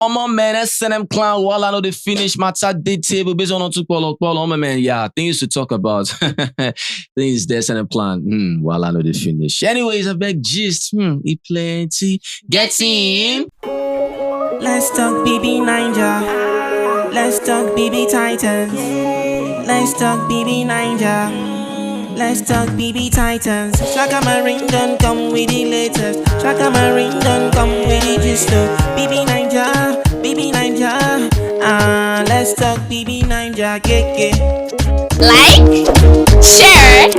My man, SNM clown. While I know they finish my chat date table based on two call my man. Yeah, things to talk about. Things the SNM clown. While I know they finish. Anyways, I beg gist. He plenty. Get in. Let's talk BB Ninja. Let's talk BB Titans. Let's talk BB Ninja. Let's talk BB Titans. Shaka Marine don't come with the latest. Shaka Marine don't come with the gist. BB Ninja, BB Ninja. Let's talk BB Ninja. Like, share,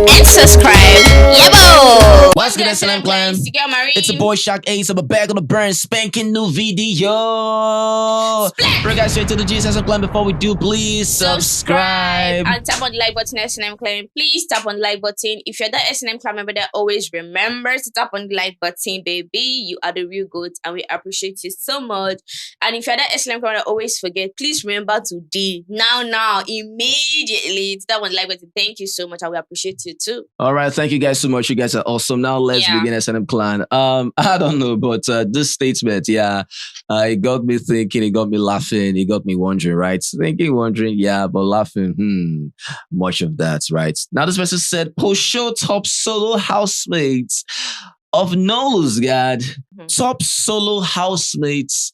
and subscribe. Yebo! What's good, SNM clan? It's a boy Shock Ace. I'm back on the brand spanking new video. Bring guys straight to the GSM clan. Before we do, please subscribe and tap on the like button. SNM clan, please tap on the like button. If you're the SNM clan member that always remember to tap on the like button, baby, you are the real good, and we appreciate you so much. And if you're the SNM clan that always forget, please remember to do now immediately to tap on the like button. Thank you so much, and we appreciate you too. All right, thank you guys so much. You guys are awesome. Now let's begin SNM clan. I don't know, but this statement, it got me thinking, it got me laughing, it got me wondering, right? Thinking, wondering, but laughing, much of that, right? Now this person said, post-show top solo housemates of Noel's God. Top solo housemates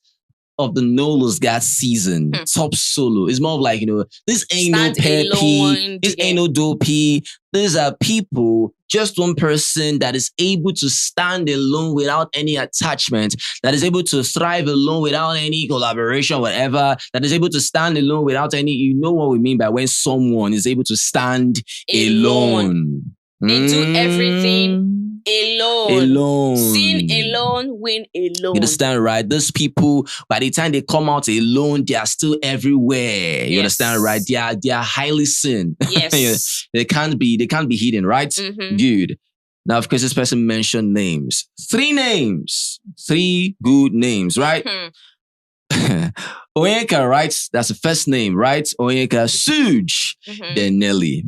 of the Noel's God season. Top solo. It's more of like, this ain't no peppy, this ain't no dopey. These are people, just one person that is able to stand alone without any attachment, that is able to thrive alone without any collaboration, whatever, that is able to stand alone without any, you know what we mean by when someone is able to stand alone. They do everything alone. Sin alone, win alone. You understand, right? Those people, by the time they come out alone, they are still everywhere. You understand, right? They are highly sin. Yes. They can't be hidden, right? Good. Now, of course, this person mentioned names. 3 names. 3 good names, right? Onyeka, right? That's the first name, right? Onyeka'S, Sooj, then Nelly.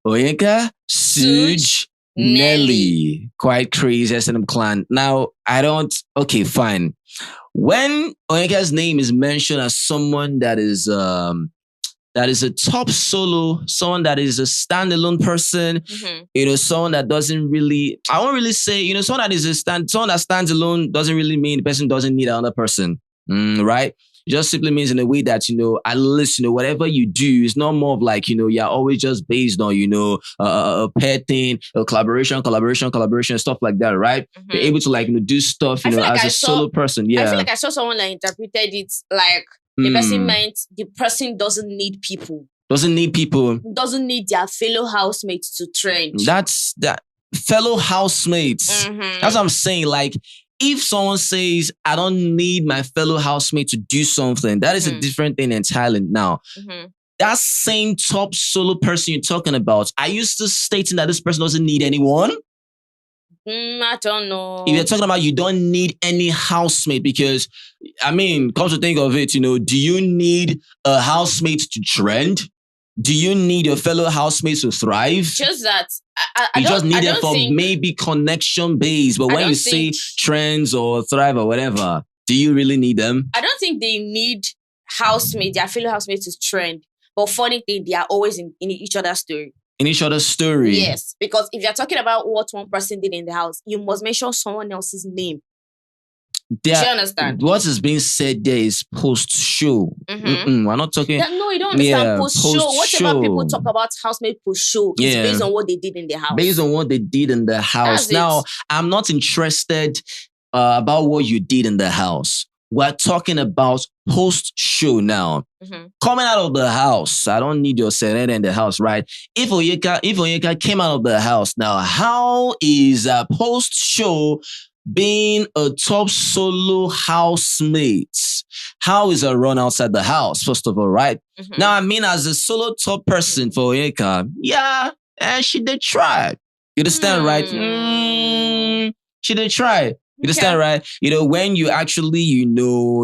Onyeka, Sooj, Nelly. Quite crazy SNM clan. Now, okay, fine. When Onyeka'S name is mentioned as someone that is a top solo, someone that is a standalone person, someone that doesn't really, I won't really say, someone that stands alone doesn't really mean the person doesn't need another person, right? It just simply means in a way that, at least, whatever you do is not more of like, you're always just based on, a pair thing, a collaboration, stuff like that, right? You're able to do stuff, as a solo person. Yeah. I feel like I saw someone that interpreted it like the person meant the person doesn't need people. Doesn't need their fellow housemates to trend. That's that. Fellow housemates. That's what I'm saying. Like, if someone says, I don't need my fellow housemate to do something, that is a different thing entirely now. That same top solo person you're talking about, are you still stating that this person doesn't need anyone? I don't know. If you're talking about you don't need any housemate, because, come to think of it, do you need a housemate to trend? Do you need your fellow housemates to thrive? Just that. You just need them for maybe connection based. But when you say trends or thrive or whatever, do you really need them? I don't think they need their fellow housemates to trend. But funny thing, they are always in each other's story. In each other's story? Yes. Because if you're talking about what one person did in the house, you must mention someone else's name. Do you understand? What is being said there is post-show. We're not talking... No, you don't understand post-show. Whatever people talk about housemate post-show is based on what they did in the house. Based on what they did in the house. Now, I'm not interested about what you did in the house. We're talking about post-show now. Coming out of the house. I don't need your serenade in the house, right? If Onyeka came out of the house, now, how is a post-show being a top solo housemate? How is a run outside the house, first of all, right? Now, as a solo top person for Onyeka, and she did try. You understand, right? She did try. You understand, right? When you actually,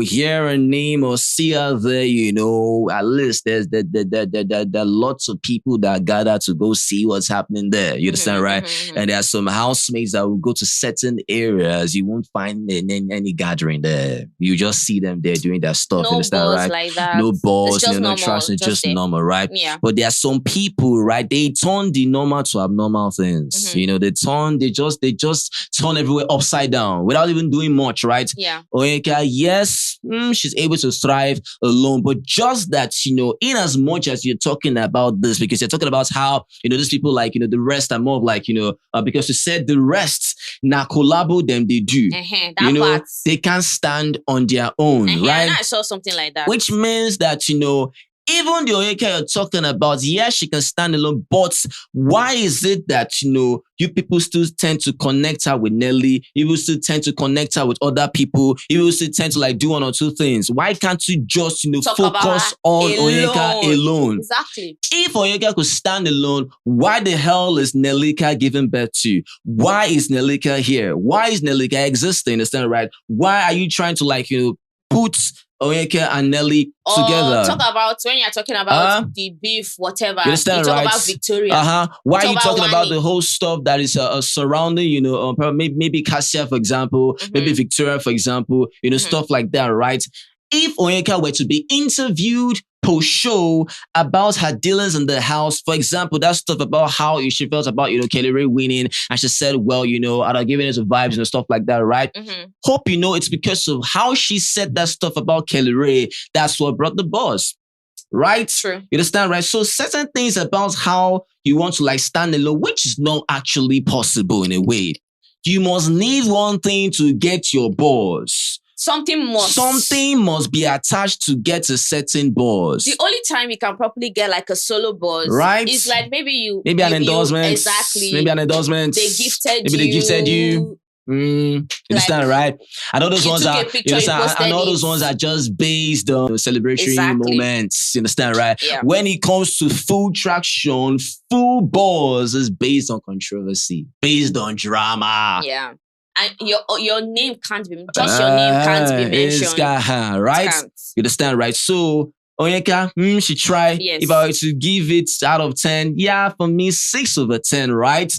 hear a name or see her there, at least there are lots of people that gather to go see what's happening there. You understand, right? And there are some housemates that will go to certain areas. You won't find any gathering there. You just see them there doing their stuff. No you understand, balls right? like that. No balls, It's just no normal, trust. It's just there. normal, right? Yeah. But there are some people, right? They turn the normal to abnormal things. They just turn everywhere upside down without even doing much, right? Yeah. Onyeka, yes, she's able to thrive alone, but just that, in as much as you're talking about this, because you're talking about how, these people like, the rest are more of like, because you said the rest, na collabo them, they do. That they can't stand on their own, right? And I saw something like that. Which means that, even the Onyeka you're talking about, yes, she can stand alone, but why is it that, you people still tend to connect her with Nelly? You still tend to connect her with other people. You still tend to like do one or two things. Why can't you just, focus on Onyeka alone? Exactly. If Onyeka could stand alone, why the hell is Nellika giving birth to? Why is Nellika here? Why is Nellika existing? Understand, right? Why are you trying to like, put Onyeka and Nelly together? Talk about when you're talking about the beef, whatever. You understand, talk right? about Victoria. Why are you talking about Wanni'? the whole stuff that is surrounding, maybe Cassia, for example, maybe Victoria, for example, stuff like that, right? If Onyeka were to be interviewed post-show about her dealings in the house, for example, that stuff about how she felt about, Kelly Ray winning, and she said, well, I'd have given her some vibes and stuff like that, right? Hope it's because of how she said that stuff about Kelly Ray, that's what brought the buzz. Right? True. You understand, right? So certain things about how you want to like stand alone, which is not actually possible in a way. You must need one thing to get your buzz. Something must be attached to get a certain buzz. The only time you can properly get like a solo buzz, right? Is like maybe an endorsement. Exactly. Maybe an endorsement. They gifted you. You understand, right? I know those ones are. I know those ones are just based on celebratory moments. You understand, right? Yeah. When it comes to full traction, full buzz is based on controversy, based on drama. Yeah. And your name can't be your name can't be mentioned. Right? You understand, right? So Onyeka, she tried. Yes. If I were to give it out of 10, yeah, for me, 6 over 10, right?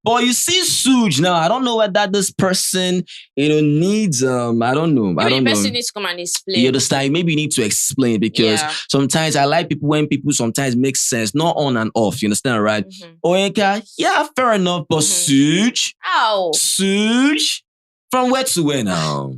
But you see Sooj now, I don't know whether this person, needs, I don't know. Maybe the person needs to come and explain. You understand? Maybe you need to explain because sometimes I like people when people sometimes make sense, not on and off. You understand, right? Onyeka, yeah, fair enough, but Sooj? Sooj? From where to where now?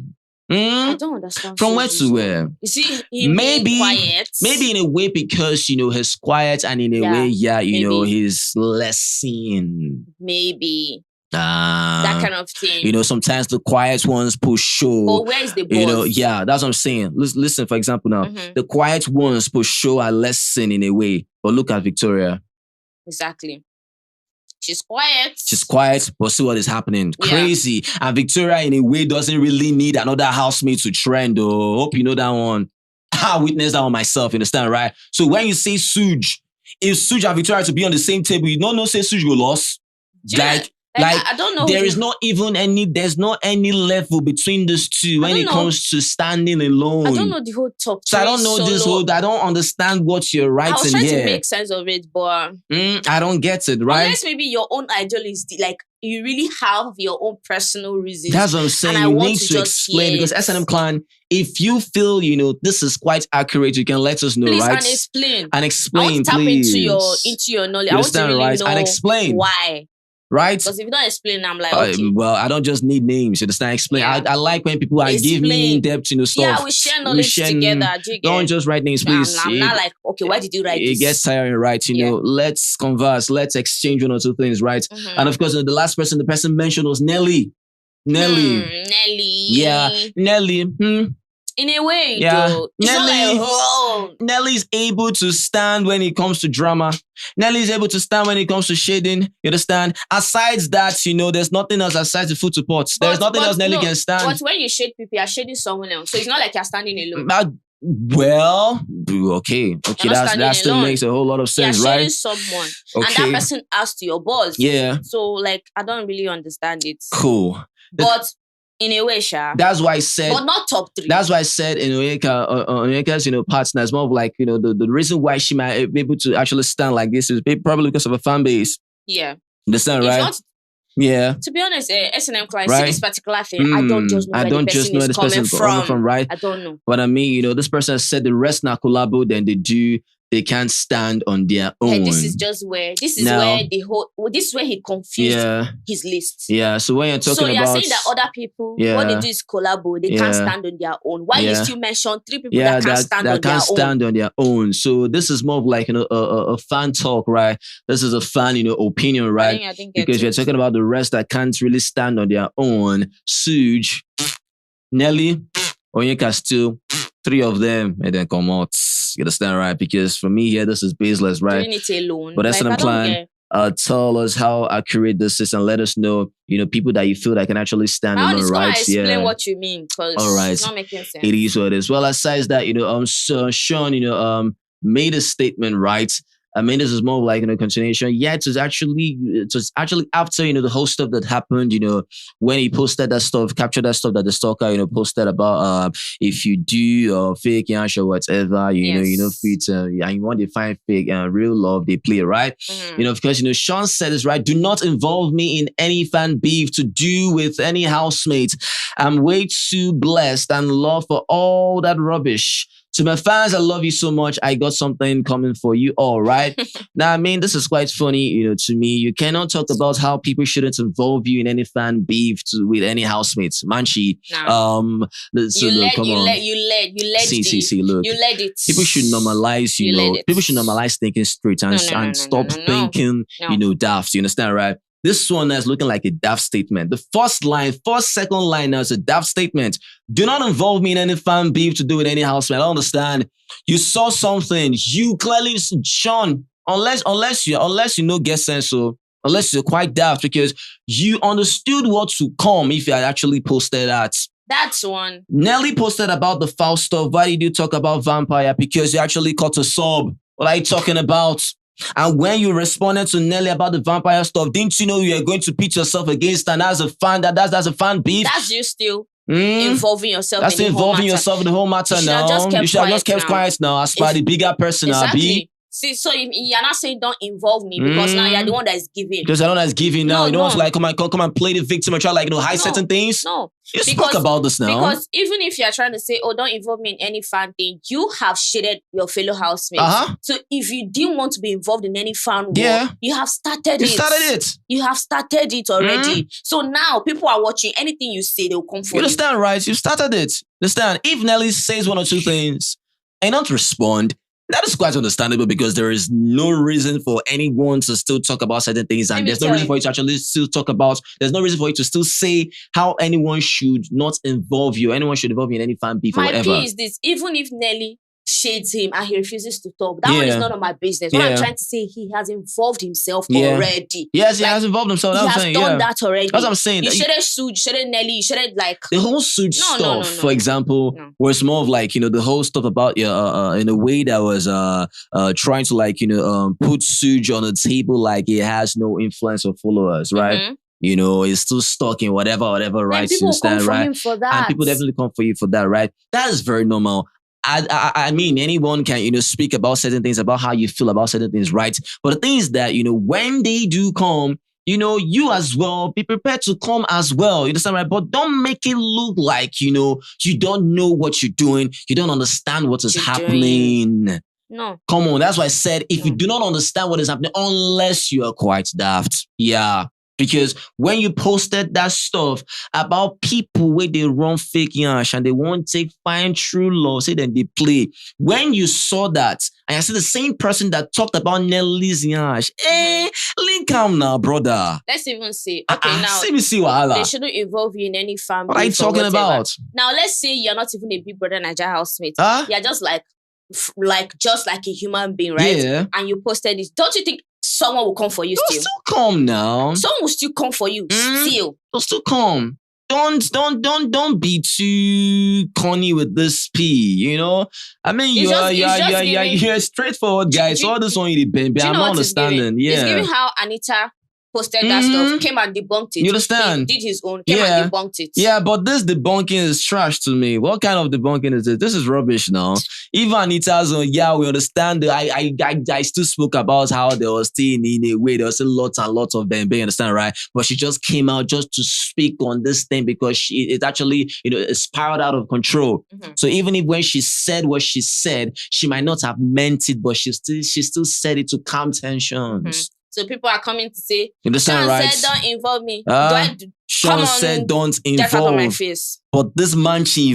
I don't understand. From where to where? You see, maybe quiet. Maybe in a way because he's quiet, and in a way, he's less seen. Maybe that kind of thing. Sometimes the quiet ones push show. But where is the boss? That's what I'm saying. Listen, for example, now the quiet ones push show are less seen in a way. But look at Victoria. Exactly. She's quiet. But see what is happening. Crazy. And Victoria, in a way, doesn't really need another housemate to trend. Oh, hope you know that one. I witnessed that one myself, you understand, right? So when you say Sooj, if Sooj and Victoria to be on the same table, you don't know say Sooj go lost. Like I don't know. There's not any level between these two when it comes to standing alone. I don't know the whole top. So I don't know this whole. I don't understand what you're writing here. I was trying to make sense of it, but I don't get it. Right? Unless maybe your own ideal is like you really have your own personal reasons. That's what I'm saying. You need to explain because S&M Clan. If you feel this is quite accurate, you can let us know, please, right? And explain. I want to tap into your knowledge. I want to really know and explain why. Right? Because if you don't explain, I'm like, okay. Well, I don't just need names. You understand? Explain. Yeah. I like when people give me in-depth, stuff. Yeah, we share knowledge together. Don't just write names, please. I'm not like, okay, why did you write this? It gets tiring, right? Let's converse. Let's exchange one or two things, right? And of course, the last person the person mentioned was Nelly. Nelly. Yeah, Nelly. In a way, though. Nelly's able to stand when it comes to drama. Nelly's able to stand when it comes to shading. You understand? Aside that, there's nothing else aside the food support. There's nothing else Nelly can stand. But when you shade people, you're shading someone else. So it's not like you're standing alone. Okay. That still makes a whole lot of sense, you're right? Shading someone. Okay. And that person asked to your boss. Yeah. So, I don't really understand it. Cool. But In a way, Sha. That's why I said. But not top 3. That's why I said in Onyeka'S, partner is more of like, the reason why she might be able to actually stand like this is probably because of a fan base. Yeah. Understand, right? Not, yeah. To be honest, S&M clients, right? see this particular thing, I don't just know where the person is coming from. Right? I don't know. But I mean, this person has said the rest na collabo, then they can't stand on their own. Hey, this is where this is where he confused his list. Yeah, so when you're talking about... So you're saying that other people, what they do is collabo, they can't stand on their own. Why you still mention 3 people that can't stand on their own? So this is more of like, a fan talk, right? This is a fan, opinion, right? I think because you're talking about the rest that can't really stand on their own. Sooj, Nelly, Onyeka'S too. 3 of them, and then come out. You understand, right? Because for me here, this is baseless, right? Doing it alone. But that's an plan. Tell us how accurate this is and let us know, people that you feel that can actually stand alone, right? Explain what you mean, because it's not making sense. It is what it is. Well, aside that, Shaun, made a statement, right? I mean, this is more like a continuation. Yeah, it was actually after the whole stuff that happened. When he posted that stuff, captured that stuff that the stalker posted about if you do fake yash or whatever, fit and you want to find fake and real love, they play, right? Because Shaun said this, right? Do not involve me in any fan beef to do with any housemate. I'm way too blessed and love for all that rubbish. To my fans, I love you so much. I got something coming for you all, right? Now, I mean, this is quite funny, to me. You cannot talk about how people shouldn't involve you in any fan beef with any housemates. Manchi. You led it. People should normalize, people should normalize thinking straight and stop thinking, daft. You understand, right? This one is looking like a daft statement. The second line now is a daft statement. Do not involve me in any fan beef to do with any housemate. I don't understand. You saw something. You clearly, Shaun, unless you get sense, so unless you're quite daft, because you understood what to come if you had actually posted that. That's one. Nelly posted about the foul stuff. Why did you talk about vampire? Because you actually caught a sub. What are you talking about? And when you responded to Nelly about the vampire stuff, didn't you know you were going to pitch yourself against and as a fan, that's a fan beef? That's you still involving yourself in the whole matter. Yourself in the whole matter now. You should have just kept quiet now as per the bigger person. Exactly. See, so you're not saying don't involve me because now you're the one that is giving. Because I'm the one that's giving now. You don't want to like come and play the victim and try hide certain things. No. You spoke about this now. Because even if you're trying to say, don't involve me in any fan thing, you have shaded your fellow housemates. So if you didn't want to be involved in any fan war, you have started it. You have started it already. So now people are watching. Anything you say, they'll come for you. You understand, right? You started it. Understand? If Nelly says 1 or 2 things and not respond, that is quite understandable because there is no reason for anyone to still talk about certain things, and there's no reason for you to actually still talk about. There's no reason for you to still say how anyone should not involve you. Anyone should involve you in any fan beef or whatever. My key is this: even if Nelly shades him and he refuses to talk, that one is none of my business. What I'm trying to say, he has involved himself already. Yes, he has involved himself. He has done that already. That's what I'm saying. You shouldn't Sooj, you shouldn't Nelly, you shouldn't the whole Sooj stuff, for example, was more of like, the whole stuff about in a way that was trying to put Sooj on the table like he has no influence or followers, right? He's still stalking whatever, right? People come for him for that. And people definitely come for you for that, right? That is very normal. I mean, anyone can, speak about certain things, about how you feel about certain things, right? But the thing is that, when they do come, you as well, be prepared to come as well. You understand, right? But don't make it look like, you don't know what you're doing. You don't understand what is happening. No. Come on. That's why I said, if you do not understand what is happening, unless you are quite daft. Yeah. Because when you posted that stuff about people where they run fake yash and they won't take fine true love, say then they play. When you saw that, and I see the same person that talked about Nelly's yash, link am now, brother. Let's even say, now, see wahala. They shouldn't involve you in any family. What are you talking about? Now, let's say you're not even a Big Brother Naija housemate. You're just just like a human being, right? Yeah. And you posted this. Don't you think someone will come for you still? Still come now. Someone will still come for you still. They'll still come. Don't be too corny with this P, I mean, you're a straightforward guy. So all this one you depend. I'm not understanding. It's giving how Anita posted that stuff, came and debunked it. You understand? He did his own, came and debunked it. Yeah, but this debunking is trash to me. What kind of debunking is this? This is rubbish now. Even Anita's on, yeah, we understand. I still spoke about how there was still in a way, there was still lots and lots of them, you understand, right? But she just came out just to speak on this thing because it actually, it spiraled out of control. So even if when she said what she said, she might not have meant it, but she still said it to calm tensions. So people are coming to say, You understand, Shaun right? said, don't involve me. Shaun said, don't involve. My face. But this man, he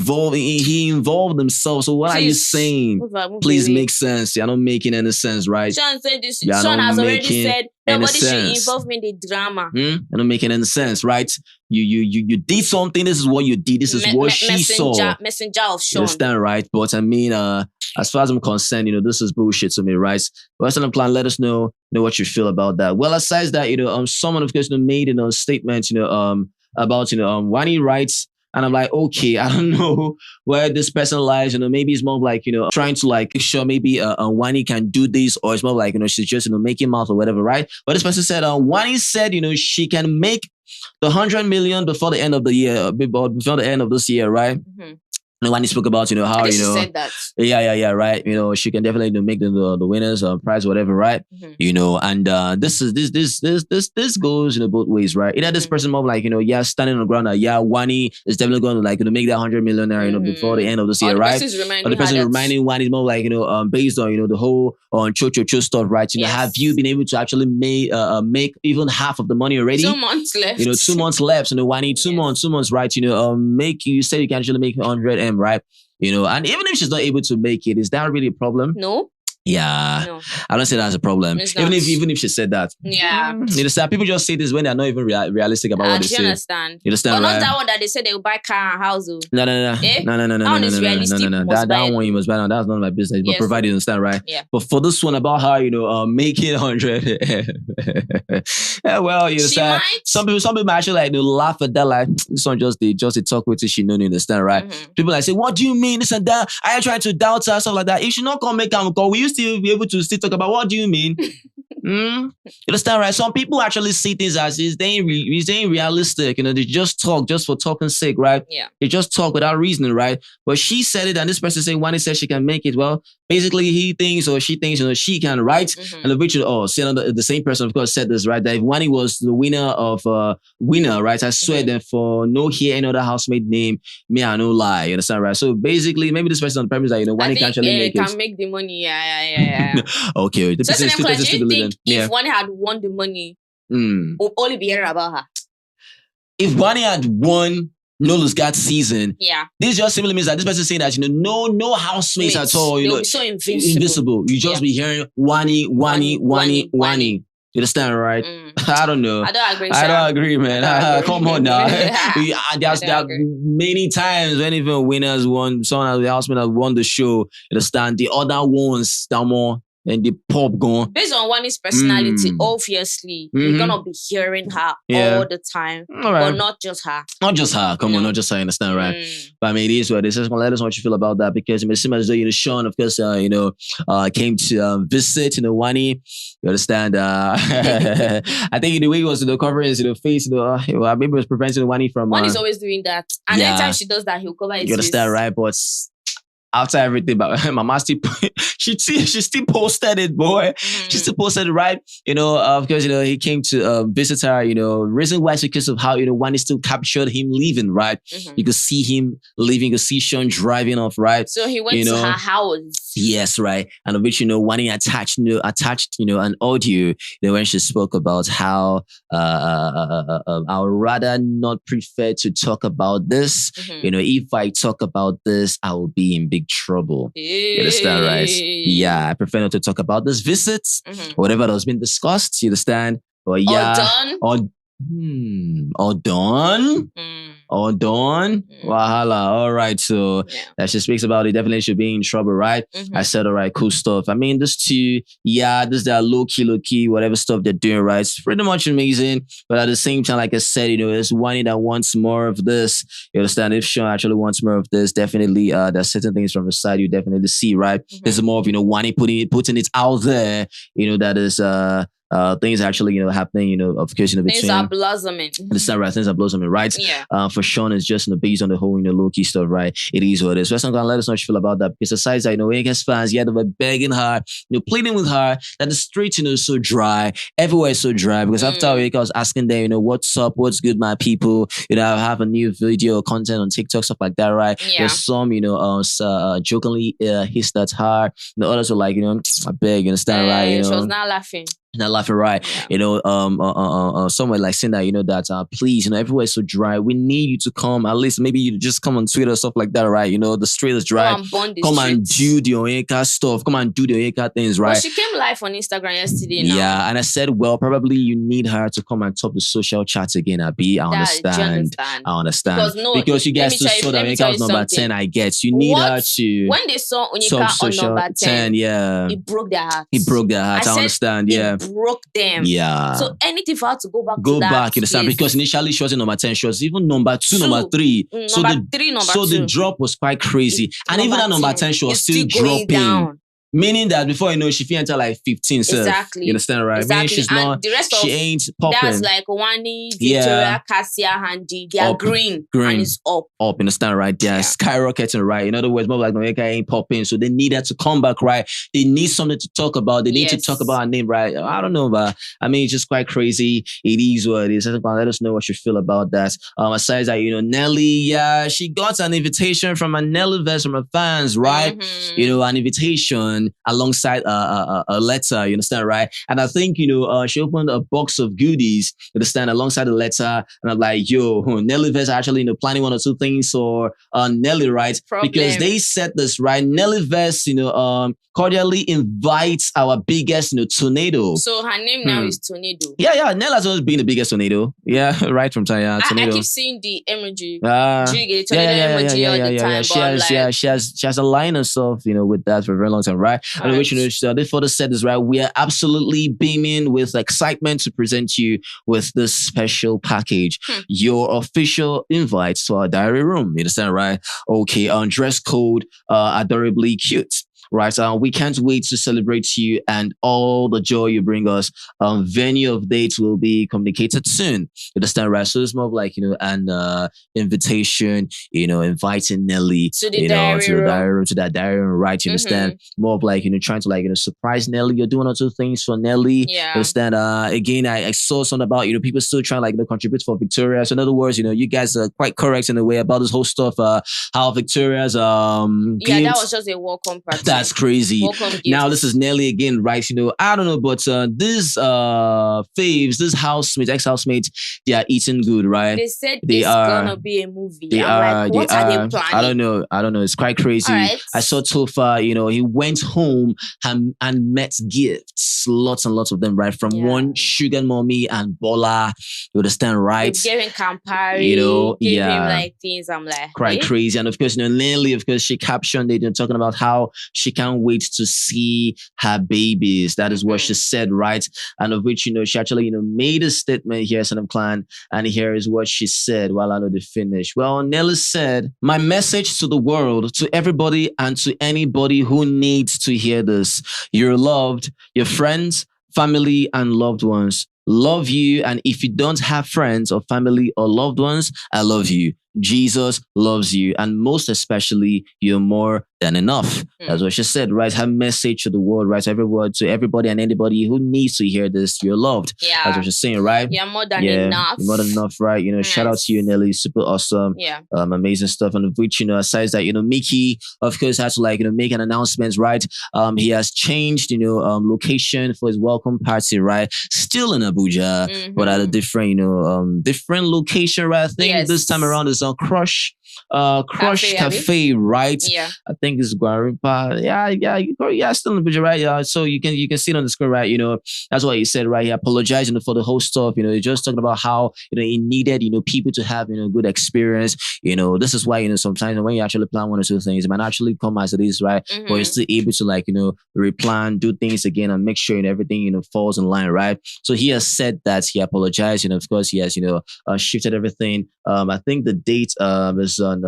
involved himself. So what are you saying? Please make sense. You're not making any sense, right? Shaun said this. Shaun has already said, nobody should involve me in the drama. You're not making any sense, right? You did something. This is what you did. This is what she saw. Messenger of Shaun. You understand, right? But I mean, as far as I'm concerned, this is bullshit to me, right? Western Plan, let us know what you feel about that. Well, aside that, someone of course made a statement, about Wanni writes, and I'm like, okay, I don't know where this person lies. Maybe it's more like trying to like sure maybe Wanni can do this, or it's more like she's just making mouth or whatever, right? But this person said Wanni said she can make the 100 million before the end of the year, before the end of this year, right? When he spoke about, how, she said that. Yeah, right. She can definitely make the winners prize, whatever, right? And this goes, both ways, right? Either this person more like, standing on the ground that, Wanni is definitely going to like, make that 100 million, before the end of this year, right? Or the person reminding Wanni is more like, based on, the whole on cho stuff, right? Have you been able to actually make even half of the money already? 2 months left. 2 months left. Wanni, 2 months, right? You said you can actually make 100 right? And even if she's not able to make it, is that really a problem? No. Yeah. No. I don't say that's a problem. Even if she said that. Yeah. You understand? People just say this when they're not even realistic about what they say. You understand? You understand, but right? not that one that they say they will buy car and house. No. Eh? No. That one you must buy. That's none of my business. But provided you understand, right? Yeah. But for this one about how making 100. Yeah, well, you understand. Some people actually like laugh at that, like this one just they talk with it. She know, you understand, right? People like say, what do you mean this and that? I ain't trying to doubt her, stuff like that. If she not gonna make a call, we used to be able to still talk about what do you mean? You understand, right? Some people actually see things as is they ain't realistic. They just talk just for talking's sake, right? Yeah. They just talk without reasoning, right? But she said it, and this person saying Wanni says she can make it. Well, basically he thinks or she thinks she can, right? And the same person of course said this, right? That if Wanni was the winner of winner, right? I swear then for no hear any other housemate name, me I no lie. You understand, right? So basically, maybe this person on the premise that Wanni can actually make it. Can make the money. Yeah. Okay. The so person do you think if Wanni had won the money, we'll only be hearing about her? If Wanni had won Nolu's God season, this just simply means that this person is saying that no housemates at all. They'll be so invisible. You just be hearing Wanni. You understand, right? I don't know. I don't agree. I don't agree, man. Come on now. There's many times when even winners won, someone as the housemate has won the show. You understand? The other ones, that more. And the pop going. Based on Wanni's personality, obviously, you're gonna be hearing her all the time. But not just her. Not just her. Come on, not just her, understand, right? But I mean, it is what it is. Just let us know what you feel about that, because it may seem as though, Shaun, of course, came to visit, Wanni. You understand? I think the way he was in the conference, face, maybe it was preventing Wanni from. Wanni's always doing that. And anytime she does that, he'll cover his face. You understand, right? But after everything, but Mama still she still posted it, boy. She still posted it, right? Because he came to visit her. Reason why is because of how Wanni still captured him leaving, right? You could see him leaving. You could see Shaun driving off, right? So he went to her house. Yes, right. And of which Wanni attached an audio when she spoke about how I would rather not prefer to talk about this. If I talk about this, I will be in big trouble. You understand, right? Yeah, I prefer not to talk about this visit, whatever that has been discussed. You understand? Or done. Wahala. All right. So that she speaks about it, definitely should be in trouble, right? I said, all right, cool stuff. I mean, this too, this that low key, whatever stuff they're doing, right? It's pretty much amazing. But at the same time, like I said, it's Wanni that wants more of this. You understand? If Shaun actually wants more of this, definitely there's certain things from the side you definitely see, right? This is more of, Wanni putting it out there, that is things actually, happening, of course, Things between. are blossoming. Understand, right? Things are blossoming, right? Yeah. For Shaun, it's just based on the whole, low key stuff, right? It is what it is. So I'm gonna let us know what you feel about that. Because besides that, Onyeka'S fans, yeah, they were begging her, pleading with her that the street, is so dry. Everywhere is so dry. Because after Onyeka was asking them, what's up, what's good, my people? I have a new video or content on TikTok, stuff like that, right? Yeah. There's some, jokingly hissed at her. The others were like, I beg, you understand, right? She was not laughing. Not laughing, right? Yeah. Somewhere like saying that, that please, everywhere is so dry. We need you to come. At least maybe you just come on Twitter, stuff like that, right? The street is dry. Come and do the Onyeka stuff. Come and do the Onyeka things, right? Well, she came live on Instagram yesterday. Now. Yeah, and I said, well, probably you need her to come and top the social chats again, Abi. I understand. Because you guys just saw that Onyeka was number 10. I guess you need her to. When they saw Onyeka on number 10, yeah, it broke their heart. I understand. Yeah. Broke them. Yeah. So anything for her to go back. You understand? Because initially she wasn't number 10, she was even number 2, number 3. So the drop was quite crazy. And even at number 10, she was still dropping. Down. Meaning that before she enter like 15. Exactly. You understand, right? Exactly. Meaning she's not. The rest she ain't popping. That's like Wanni'S, Victoria, Cassia, Handy. They are green. And it's up. You understand, right? They're skyrocketing, right? In other words, more like Onyeka ain't popping, so they need her to come back, right? They need something to talk about. They need to talk about her name, right? I don't know, but I mean, it's just quite crazy. It is what it is. Let us know what you feel about that. Aside that, Nelly, she got an invitation from a Nellyverse from her fans, right? An invitation alongside a letter, you understand, right? And I think, she opened a box of goodies, you understand, alongside the letter. And I'm like, yo, Nellyverse actually, planning one or two things for Nelly, right? Because they said this, right? Nellyverse, cordially invites our biggest, tornado. So her name now is Tornado. Yeah. Nelly has always been the biggest tornado. Yeah, right from time. Tornado. I keep seeing the emoji. Emoji all the time. She has aligned herself, with that for a very long time, right? And which, they further said this, right? We are absolutely beaming with excitement to present you with this special package. Your official invite to our diary room. You understand, right? Okay, dress code, adorably cute. Right, we can't wait to celebrate you and all the joy you bring us. Venue of dates will be communicated soon. You understand, right? So it's more of like, an invitation, inviting Nelly to the diary room, to that diary room, right? You understand? More of like, trying to like, surprise Nelly. You're doing one or two things for Nelly. Yeah. You understand? Again, I saw something about, people still trying like, contribute for Victoria. So in other words, you guys are quite correct in a way about this whole stuff, how Victoria's, that was just a welcome party. That's crazy. Now this is Nelly again, right? I don't know, but these faves, this housemates, ex-housemates, they are eating good, right? They said it's gonna be a movie. What are they planning? I don't know. It's quite crazy. Right. I saw Tofa, he went home and met gifts, lots and lots of them, right? From one Sugar Mommy and Bola. You understand, right? Giving Campari, giving him like things. I'm like, quite crazy. And of course, Nelly, of course, she captioned it, talking about how she can't wait to see her babies. That is what she said, right? And of which, she actually, made a statement here, Son of Clan. And here is what she said while I know the finish. Well, Nelly said, my message to the world, to everybody and to anybody who needs to hear this. You're loved, your friends, family, and loved ones love you. And if you don't have friends or family or loved ones, I love you. Jesus loves you. And most especially, you're more than enough. That's what she said, right? Her message to the world, right? To everybody and anybody who needs to hear this, you're loved. Yeah. That's what she's saying, right? You're more than enough. You're more than enough, right? Shout out to you, Nelly. Super awesome. Yeah. Amazing stuff. And of which, aside that, Mickey, of course, had to like, make an announcement, right? He has changed, location for his welcome party, right? Still in Abuja, but at a different, different location, right? I think this time around is on Crush Cafe, right? Yeah. I think it's Guarimpa. Yeah, still in the picture, right? Yeah. So you can see it on the screen, right? That's what he said, right? He apologized, for the whole stuff. Just talking about how, he needed, people to have, good experience. This is why, sometimes when you actually plan one or two things, it might actually come as it is, right? But you're still able to like, replan, do things again and make sure everything, falls in line, right? So he has said that he apologized, of course he has, shifted everything. I think the date is on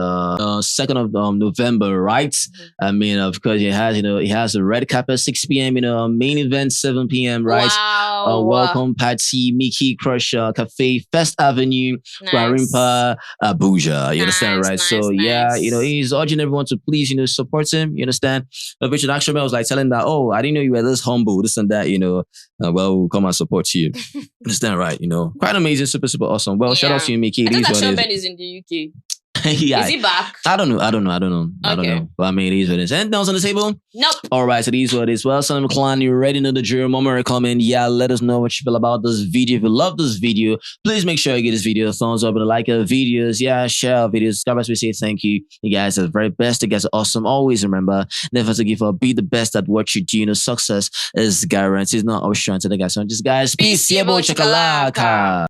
2nd of November, right? I mean, of course, he has a red carpet 6 p.m. Main event 7 p.m. Right? Wow. Welcome party, Mickey Crusher Cafe, First Avenue, Nice. Guarimpa, Abuja. You understand, right? Nice, So yeah, nice. he's urging everyone to please, support him. You understand? But Richard actually was like telling that, oh, I didn't know you were this humble, this and that. Well, we'll come and support you. Understand, right? Quite amazing, super, super awesome. Well, shout out to you, Mickey. I It thought is that what Sean it is. Ben is in the UK. Yeah. Is he back? I don't know. I don't know. Okay. But I mean, it is what it is. Anything else on the table? Nope. All right, so it is what it is. Well, Son Clan, you already know the drill. Mama, comment. Yeah, let us know what you feel about this video. If you love this video, please make sure you give this video a thumbs up and like our videos. Yeah, share our videos. Subscribe as we say thank you. You guys are the very best. You guys are awesome. Always remember, never to give up. Be the best at what you do. Success is guaranteed. Not optional. To the guys, so just guys, peace. Yeah, boy, chakalaka.